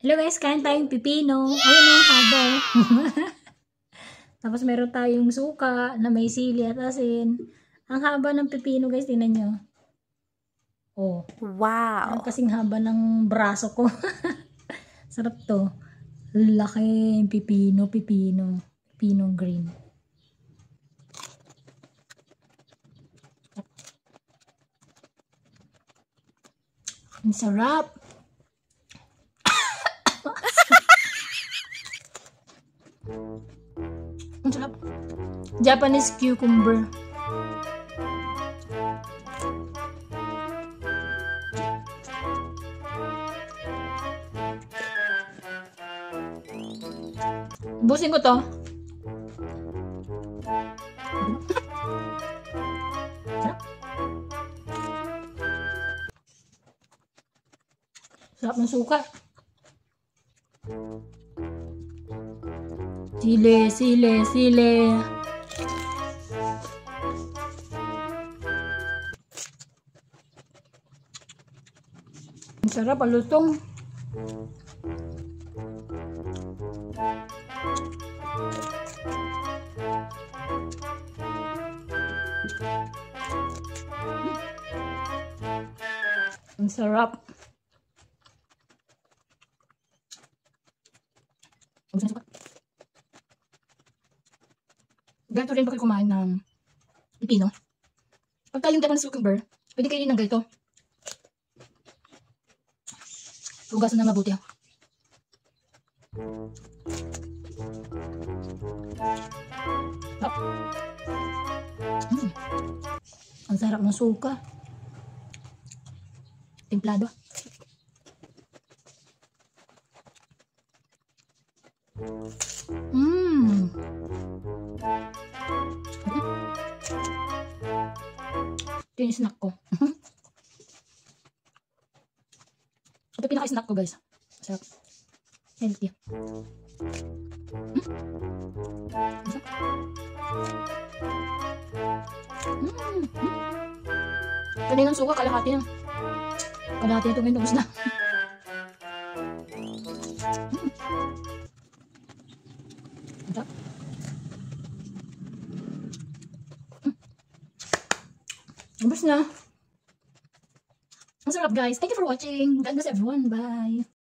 Hello guys, kain tayong pipino. Ayun ang haba. Tapos meron tayong suka na may sili at asin. Ang haba ng pipino guys, tingnan nyo. Oh. Wow. Kasing haba ng braso ko. Sarap to. Laki pipino green. Ang sarap. Ang sarap. Japanese cucumber. Busin ko to. Sarap ng suka. Sili. Ang sarap, palutong. Ang sarap. Ang sarap. Ganito rin pag kumain ng pipino. Pag tayong Japanese cucumber, pwede kainin ng ganito. Hugasan na mabuti. Ang sarap ng suka. Templado. Ito yung snack ko. Ito pinaka-snack ko guys. Sarap. Healthy. Kaninang suka, kalahati na. Kalahati ito ngayon, tapos na. Tapos na. Ang sarap guys. Thank you for watching. God bless everyone. Bye.